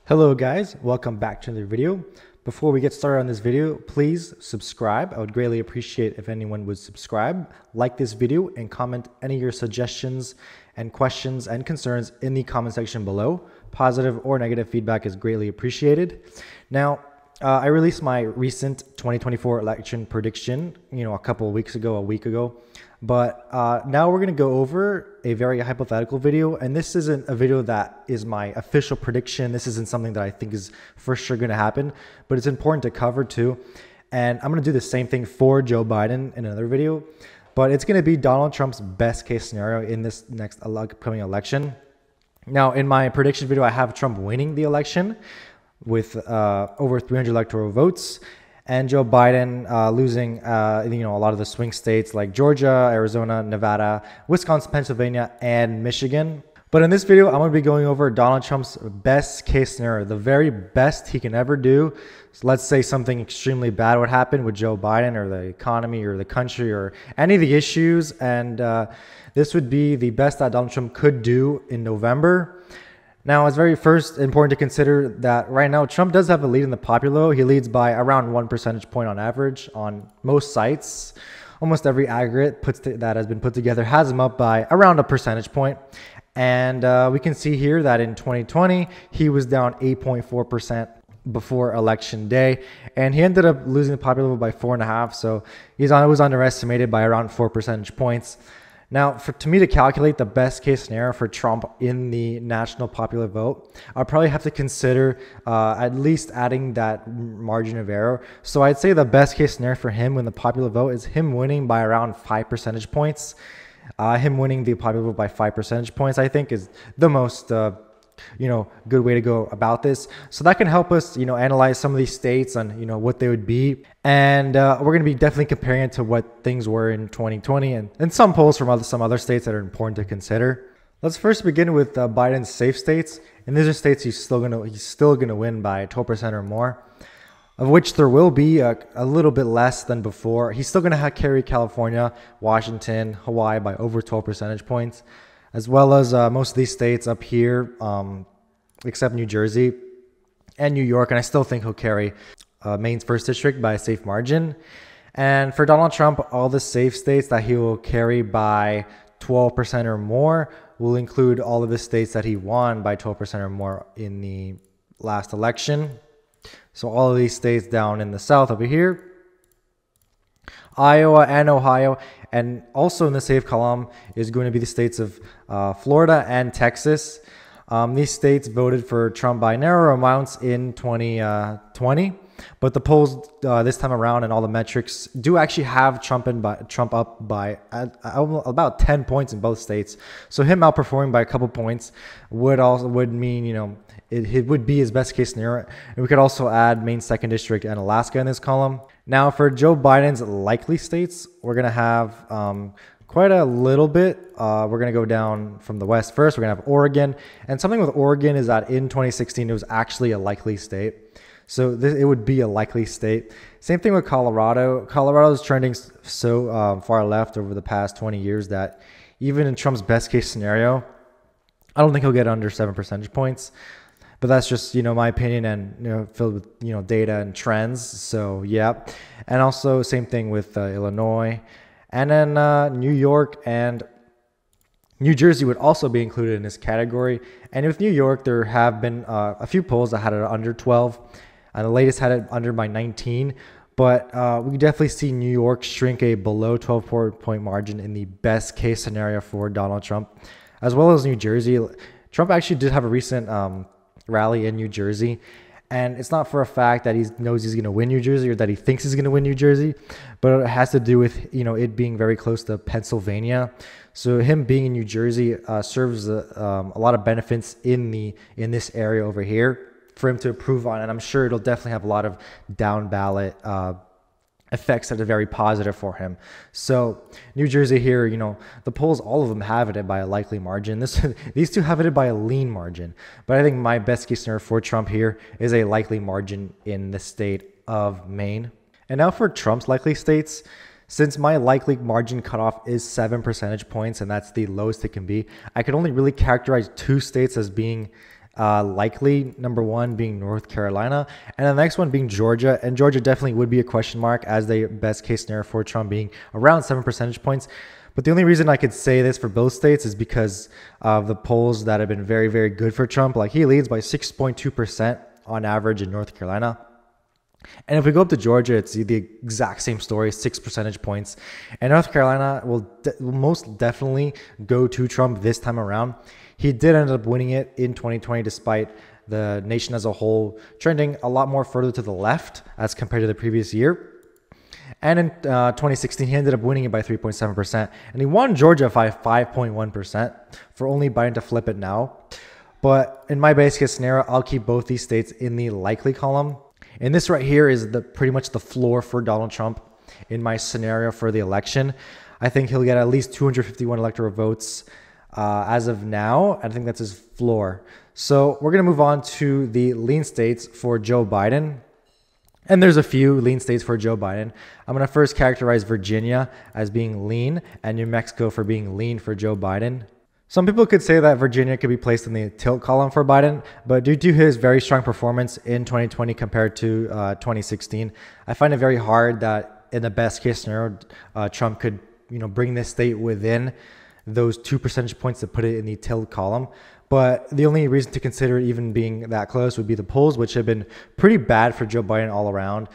Hello guys, welcome back to another video. Before we get started on this video, please subscribe. I would greatly appreciate if anyone would subscribe, like this video, and comment any of your suggestions and questions and concerns in the comment section below. Positive or negative feedback is greatly appreciated. Now, I released my recent 2024 election prediction, a couple of weeks ago, a week ago. But now we're going to go over a very hypothetical video, and this isn't a video that is my official prediction. This isn't something that I think is for sure going to happen, but it's important to cover too. And I'm going to do the same thing for Joe Biden in another video, but it's going to be Donald Trump's best case scenario in this next upcoming election. Now, in my prediction video, I have Trump winning the election with over 300 electoral votes, and Joe Biden losing, a lot of the swing states like Georgia, Arizona, Nevada, Wisconsin, Pennsylvania, and Michigan. But in this video, I'm going to be going over Donald Trump's best case scenario, the very best he can ever do. So let's say something extremely bad would happen with Joe Biden or the economy or the country or any of the issues. And this would be the best that Donald Trump could do in November. Now, it's very first important to consider that right now, Trump does have a lead in the popular vote. He leads by around 1 percentage point on average on most sites. Almost every aggregate that has been put together has him up by around a percentage point. And we can see here that in 2020, he was down 8.4% before election day. And he ended up losing the popular vote by 4.5%. So he was underestimated by around 4 percentage points. Now, to me to calculate the best case scenario for Trump in the national popular vote, I'll probably have to consider at least adding that margin of error. So I'd say the best case scenario for him in the popular vote is him winning by around 5 percentage points. Him winning the popular vote by 5 percentage points, I think, is the most good way to go about this. So that can help us, analyze some of these states and, what they would be. And we're going to be definitely comparing it to what things were in 2020 and some polls from some other states that are important to consider. Let's first begin with Biden's safe states. And these are states he's still going to win by 12% or more, of which there will be a little bit less than before. He's still going to carry California, Washington, Hawaii by over 12 percentage points, as well as most of these states up here, except New Jersey and New York. And I still think he'll carry Maine's 1st district by a safe margin. And for Donald Trump, all the safe states that he will carry by 12% or more will include all of the states that he won by 12% or more in the last election. So all of these states down in the South over here, Iowa and Ohio, and also in the safe column is going to be the states of Florida and Texas. These states voted for Trump by narrow amounts in 2020, but the polls this time around and all the metrics do actually have Trump up by about 10 points in both states. So him outperforming by a couple points would mean it would be his best case scenario. And we could also add Maine's 2nd district and Alaska in this column. Now for Joe Biden's likely states, we're going to have quite a little bit. We're going to go down from the West first. We're going to have Oregon. And something with Oregon is that in 2016, it was actually a likely state. So it would be a likely state. Same thing with Colorado. Colorado is trending so far left over the past 20 years that even in Trump's best case scenario, I don't think he'll get under 7 percentage points. But that's just, my opinion and, filled with, data and trends. So, yeah. And also same thing with Illinois. And then New York and New Jersey would also be included in this category. And with New York, there have been a few polls that had it under 12. And the latest had it under by 19. But we definitely see New York shrink a below 12-point margin in the best case scenario for Donald Trump, as well as New Jersey. Trump actually did have a recent rally in New Jersey, and it's not for a fact that he knows he's going to win New Jersey or that he thinks he's going to win New Jersey, but it has to do with it being very close to Pennsylvania. So him being in New Jersey serves a lot of benefits in this area over here for him to improve on, and I'm sure it'll definitely have a lot of down ballot effects that are very positive for him. So New Jersey here, the polls, all of them have it by a likely margin. These two have it by a lean margin. But I think my best case scenario for Trump here is a likely margin in the state of Maine. And now for Trump's likely states, since my likely margin cutoff is 7 percentage points, and that's the lowest it can be, I could only really characterize 2 states as being Likely number one being North Carolina, and the next one being Georgia. And Georgia definitely would be a question mark as the best case scenario for Trump, being around 7 percentage points. But the only reason I could say this for both states is because of the polls that have been very, very good for Trump. Like, he leads by 6.2% on average in North Carolina. And if we go up to Georgia, it's the exact same story, 6 percentage points. And North Carolina will most definitely go to Trump this time around. He did end up winning it in 2020, despite the nation as a whole trending a lot more further to the left as compared to the previous year. And in 2016, he ended up winning it by 3.7%. And he won Georgia by 5.1% for only Biden to flip it now. But in my base case scenario, I'll keep both these states in the likely column. And this right here is pretty much the floor for Donald Trump in my scenario for the election. I think he'll get at least 251 electoral votes as of now. I think that's his floor. So we're going to move on to the lean states for Joe Biden. And there's a few lean states for Joe Biden. I'm going to first characterize Virginia as being lean and New Mexico for being lean for Joe Biden. Some people could say that Virginia could be placed in the tilt column for Biden, but due to his very strong performance in 2020 compared to 2016, I find it very hard that in the best case scenario, Trump could bring this state within those 2 percentage points to put it in the tilt column. But the only reason to consider it even being that close would be the polls, which have been pretty bad for Joe Biden all around.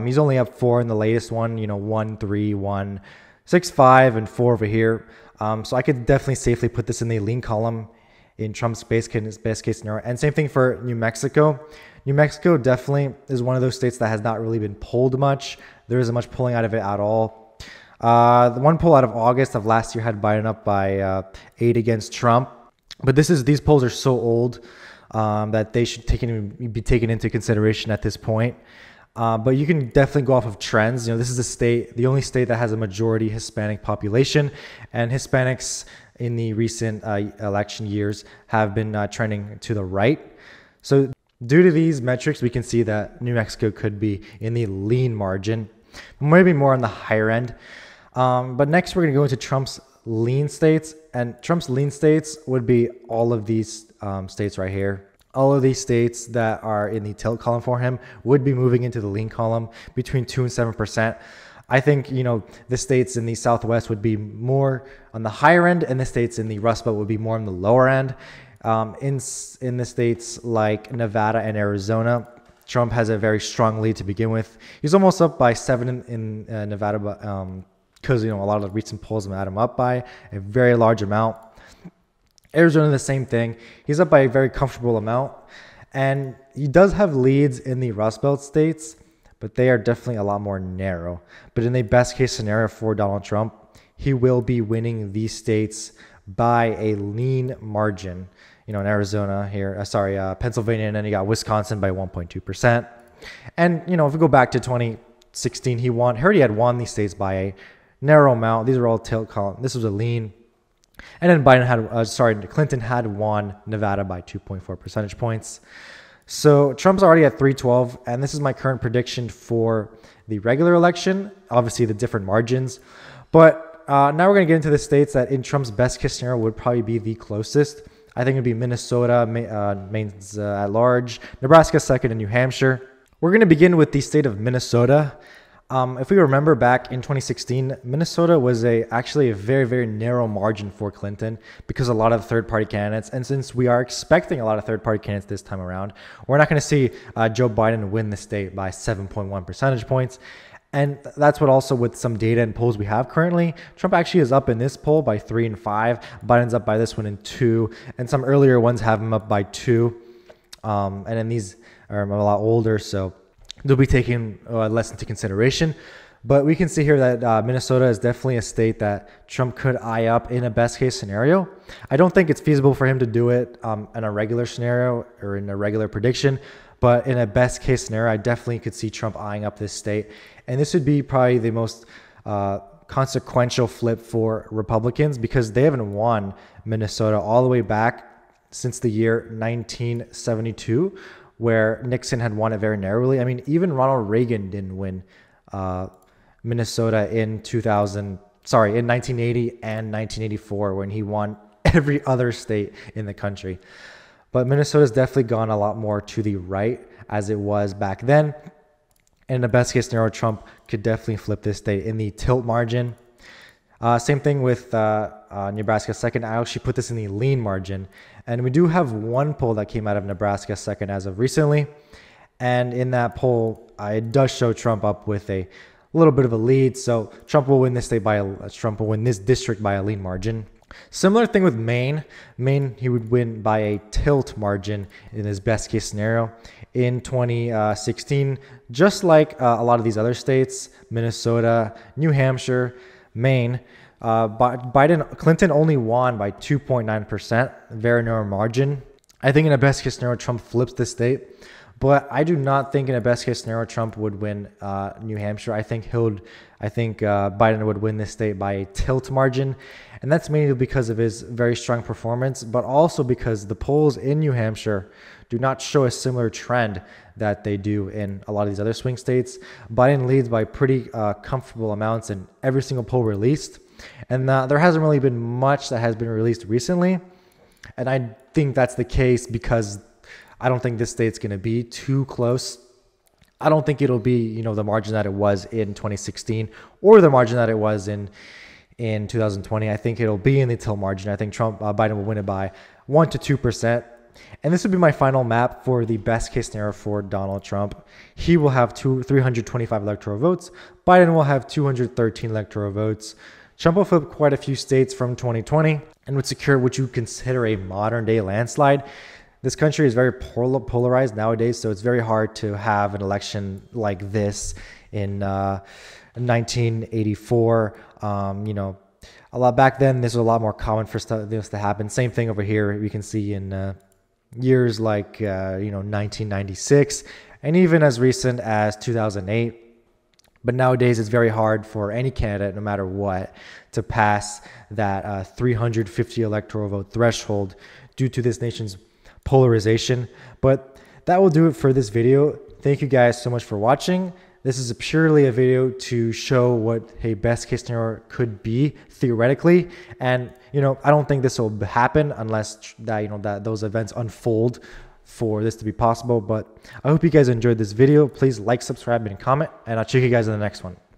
He's only up 4 in the latest one, 1, 3, 1, 6, 5, and 4 over here. So I could definitely safely put this in the lean column in Trump's best case scenario. And same thing for New Mexico. New Mexico definitely is one of those states that has not really been polled much. There isn't much polling out of it at all. The one poll out of August of last year had Biden up by 8 against Trump. But these polls are so old that they should be taken into consideration at this point. But you can definitely go off of trends. This is the only state that has a majority Hispanic population, and Hispanics in the recent election years have been trending to the right. So due to these metrics, we can see that New Mexico could be in the lean margin, maybe more on the higher end. But next, we're going to go into Trump's lean states, and Trump's lean states would be all of these states right here. All of these states that are in the tilt column for him would be moving into the lean column between 2 and 7%. I think, the states in the Southwest would be more on the higher end, and the states in the Rust Belt would be more on the lower end. In the states like Nevada and Arizona, Trump has a very strong lead to begin with. He's almost up by 7 in Nevada, because a lot of the recent polls have had him up by a very large amount. Arizona, the same thing. He's up by a very comfortable amount, and he does have leads in the Rust Belt states, but they are definitely a lot more narrow. But in the best case scenario for Donald Trump, he will be winning these states by a lean margin. In Arizona here, Pennsylvania, and then you got Wisconsin by 1.2%. And if we go back to 2016, he already had won these states by a narrow amount. These are all tilt column. This was a lean. And then Clinton had won Nevada by 2.4 percentage points. So Trump's already at 312, and this is my current prediction for the regular election. Obviously, the different margins. But now we're going to get into the states that in Trump's best case scenario would probably be the closest. I think it would be Minnesota, Maine's at large, Nebraska second, and New Hampshire. We're going to begin with the state of Minnesota. If we remember back in 2016, Minnesota was actually a very, very narrow margin for Clinton because a lot of third-party candidates. And since we are expecting a lot of third-party candidates this time around, we're not going to see Joe Biden win the state by 7.1 percentage points. And that's what also with some data and polls we have currently, Trump actually is up in this poll by 3 and 5. Biden's up by this one in 2. And some earlier ones have him up by 2. And then these are a lot older, so they'll be taken less into consideration. But we can see here that Minnesota is definitely a state that Trump could eye up in a best case scenario. I don't think it's feasible for him to do it in a regular scenario or in a regular prediction. But in a best case scenario, I definitely could see Trump eyeing up this state. And this would be probably the most consequential flip for Republicans because they haven't won Minnesota all the way back since the year 1972, where Nixon had won it very narrowly. I mean, even Ronald Reagan didn't win Minnesota in 1980 and 1984 when he won every other state in the country. but Minnesota's definitely gone a lot more to the right as it was back then. And in the best case scenario, Trump could definitely flip this state in the tilt margin. Same thing with Nebraska 2nd. I actually put this in the lean margin. And we do have one poll that came out of Nebraska 2nd as of recently. And in that poll, it does show Trump up with a little bit of a lead. So Trump will win this state Trump will win this district by a lean margin. Similar thing with Maine. Maine, he would win by a tilt margin in his best case scenario in 2016. Just like a lot of these other states, Minnesota, New Hampshire, Maine, Clinton only won by 2.9%, very narrow margin. I think in a best case scenario, Trump flips this state. But I do not think in a best case scenario Trump would win New Hampshire. I think Biden would win this state by a tilt margin, and that's mainly because of his very strong performance, but also because the polls in New Hampshire do not show a similar trend that they do in a lot of these other swing states. Biden leads by pretty comfortable amounts in every single poll released, and there hasn't really been much that has been released recently, and I think that's the case because I don't think this state's going to be too close. I don't think it'll be, the margin that it was in 2016 or the margin that it was in 2020. I think it'll be in the tilt margin. I think Biden will win it by 1 to 2%. And this would be my final map for the best case scenario for Donald Trump. He will have 325 electoral votes. Biden will have 213 electoral votes. Trump will flip quite a few states from 2020 and would secure what you consider a modern day landslide. This country is very polarized nowadays, so it's very hard to have an election like this in 1984. A lot back then, this was a lot more common for this to happen. Same thing over here. We can see in years like 1996, and even as recent as 2008. But nowadays, it's very hard for any candidate, no matter what, to pass that 350 electoral vote threshold due to this nation's polarization. But that will do it for this video. Thank you guys so much for watching. This is purely a video to show what a best case scenario could be theoretically, and I don't think this will happen unless that those events unfold for this to be possible. But I hope you guys enjoyed this video. Please like, subscribe, and comment, and I'll check you guys in the next one.